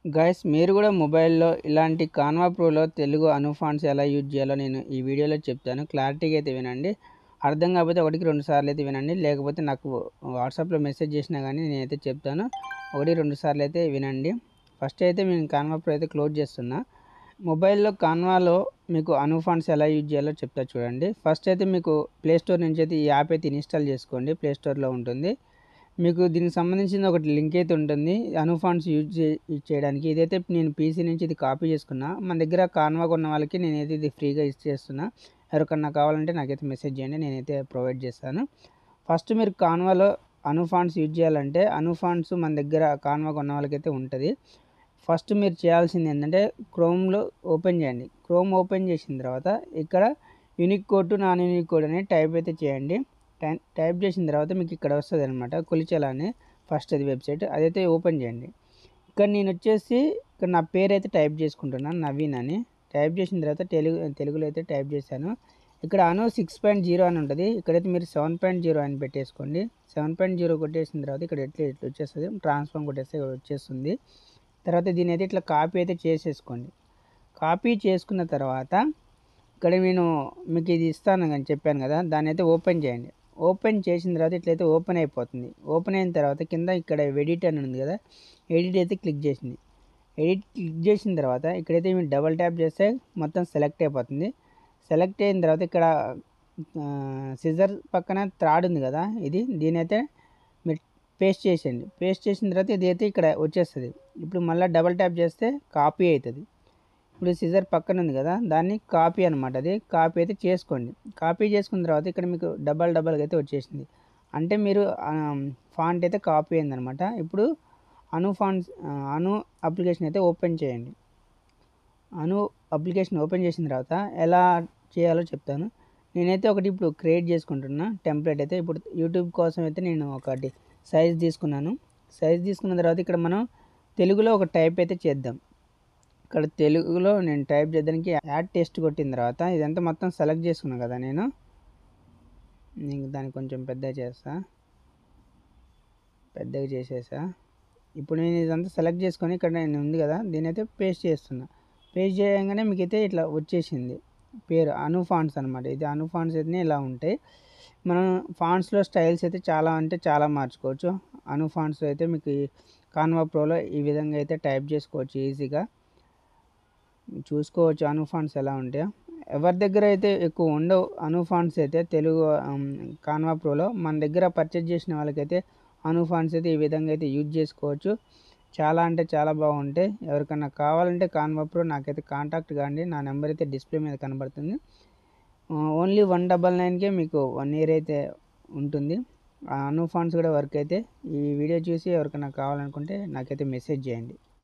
Guys మీరు కూడా మొబైల్లో ఇలాంటి కాన్వా ప్రోలో తెలుగు అనుఫాంట్స్ ఎలా యూజ్ చేయాలో నేను ఈ వీడియోలో చెప్తాను. క్లారిటీగా అయితే వినండి. అర్థం కాకపోతే ఒకటికి 2 సార్లు అయితే వినండి. లేకపోతే నాకు వాట్సాప్లో మెసేజ్ చేసినా కానీ నేనైతే చెప్తాను. 1-2 సార్లు అయితే వినండి. ఫస్ట్ అయితే నేను కాన్వా ప్రో అయితే క్లోజ్ చేస్తున్నా. మొబైల్లో కాన్వాలో మీకు అనుఫాంట్స్ ఎలా యూజ్ చేయాలో చెప్తా చూడండి. ఫస్ట్ అయితే మీకు ప్లే స్టోర్ నుంచి అయితే ఈ యాప్ అయితే ఇన్స్టాల్ చేసుకోండి. ప్లే స్టోర్లో ఉంటుంది. మీకు దీనికి సంబంధించిన ఒకటి లింక్ అయితే ఉంటుంది అనుఫాంట్స్ యూజ్ చేయడానికి. ఇదైతే నేను పీసీ నుంచి ఇది కాపీ చేసుకున్నా. మన దగ్గర కాన్వా కొన్న వాళ్ళకి నేనైతే ఇది ఫ్రీగా ఇచ్చేస్తున్నా. ఎవరికన్నా కావాలంటే నాకైతే మెసేజ్ చేయండి, నేనైతే ప్రొవైడ్ చేస్తాను. ఫస్ట్ మీరు కాన్వాలో అనుఫాంట్స్ యూజ్ చేయాలంటే అనుఫాంట్స్ మన దగ్గర కాన్వా కొన్న వాళ్ళకైతే ఉంటుంది. ఫస్ట్ మీరు చేయాల్సింది ఏంటంటే క్రోమ్లో ఓపెన్ చేయండి. క్రోమ్ ఓపెన్ చేసిన తర్వాత ఇక్కడ unique code to non unique code అని టైప్ అయితే చేయండి. టైప్ చేసిన తర్వాత మీకు ఇక్కడ వస్తుంది అనమాట కొలిచెల అని ఫస్ట్ అది వెబ్సైట్, అదైతే ఓపెన్ చేయండి. ఇక్కడ నేను వచ్చేసి ఇక్కడ నా పేరు అయితే టైప్ చేసుకుంటున్నాను, నవీన్ అని. టైప్ చేసిన తర్వాత తెలుగులో అయితే టైప్ చేశాను. ఇక్కడ అను 6.0 అని ఉంటుంది. ఇక్కడైతే మీరు 7.0 అని పెట్టేసుకోండి. 7.0 కొట్టేసిన తర్వాత ఇక్కడ ఎట్లా వచ్చేస్తుంది, ట్రాన్స్ఫార్మ్ కొట్టేస్తే వచ్చేస్తుంది. తర్వాత దీని అయితే ఇట్లా కాపీ అయితే చేసేసుకోండి. కాపీ చేసుకున్న తర్వాత ఇక్కడ నేను మీకు ఇది ఇస్తాను అని చెప్పాను కదా, దాన్ని అయితే ఓపెన్ చేయండి. ఓపెన్ చేసిన తర్వాత ఇట్లయితే ఓపెన్ అయిపోతుంది. ఓపెన్ అయిన తర్వాత కింద ఇక్కడ ఎడిట్ అని ఉంది కదా, ఎడిట్ అయితే క్లిక్ చేసింది. ఎడిట్ క్లిక్ చేసిన తర్వాత ఇక్కడైతే మీరు డబల్ ట్యాప్ చేస్తే మొత్తం సెలెక్ట్ అయిపోతుంది. సెలెక్ట్ అయిన తర్వాత ఇక్కడ సిజర్ పక్కన థ్రాడ్ ఉంది కదా, దీని అయితే మీరు పేస్ట్ చేసేయండి. పేస్ట్ చేసిన తర్వాత ఇది అయితే ఇక్కడ వచ్చేస్తుంది. ఇప్పుడు మళ్ళీ డబల్ ట్యాప్ చేస్తే కాపీ అవుతుంది. ఇప్పుడు సిజర్ పక్కన ఉంది కదా, దాన్ని కాపీ అనమాట, అది కాపీ అయితే చేసుకోండి. కాపీ చేసుకున్న తర్వాత ఇక్కడ మీకు డబల్గా అయితే వచ్చేసింది. అంటే మీరు ఫాంట్ అయితే కాపీ అయిందనమాట. ఇప్పుడు అను అప్లికేషన్ అయితే ఓపెన్ చేయండి. అను అప్లికేషన్ ఓపెన్ చేసిన తర్వాత ఎలా చేయాలో చెప్తాను. నేనైతే ఒకటి ఇప్పుడు క్రియేట్ చేసుకుంటున్నా టెంప్లెట్ అయితే. ఇప్పుడు యూట్యూబ్ కోసం అయితే నేను ఒకటి సైజ్ తీసుకున్నాను. సైజ్ తీసుకున్న తర్వాత ఇక్కడ మనం తెలుగులో ఒక టైప్ అయితే చేద్దాం. ఇక్కడ తెలుగులో నేను టైప్ చేయడానికి యాడ్ టెస్ట్ కొట్టిన తర్వాత ఇదంతా మొత్తం సెలెక్ట్ చేసుకున్నాను కదా, నేను దాన్ని కొంచెం పెద్దగా చేసేసా. ఇప్పుడు నేను ఇదంతా సెలెక్ట్ చేసుకొని ఇక్కడ నేను ఉంది కదా, దీని అయితే పేస్ట్ చేస్తున్నా. పేస్ట్ చేయగానే మీకైతే ఇట్లా వచ్చేసింది పేరు అను ఫాంట్స్ అనమాట. ఇది అను ఫాంట్స్ అయితే ఇలా ఉంటాయి. మనం ఫాంట్స్లో స్టైల్స్ అయితే చాలా అంటే చాలా మార్చుకోవచ్చు. అను ఫాంట్స్ అయితే మీకు కాన్వా ప్రోలో ఈ విధంగా అయితే టైప్ చేసుకోవచ్చు ఈజీగా. చూసుకోవచ్చు అను ఫాంట్స్ ఎలా ఉంటాయో. ఎవరి దగ్గర అయితే ఎక్కువ ఉండవు అను ఫాంట్స్ అయితే తెలుగు కాన్వా ప్రోలో, మన దగ్గర పర్చేజ్ చేసిన వాళ్ళకైతే అను ఫాంట్స్ అయితే ఈ విధంగా అయితే యూజ్ చేసుకోవచ్చు. చాలా అంటే చాలా బాగుంటాయి. ఎవరికన్నా కావాలంటే కాన్వా ప్రో నాకైతే కాంటాక్ట్ కాండి. నా నెంబర్ అయితే డిస్ప్లే మీద కనబడుతుంది. ఓన్లీ 199కే మీకు 1 ఇయర్ అయితే ఉంటుంది. అను ఫాంట్స్ కూడా వర్క్ అయితే. ఈ వీడియో చూసి ఎవరికైనా కావాలనుకుంటే నాకైతే మెసేజ్ చేయండి.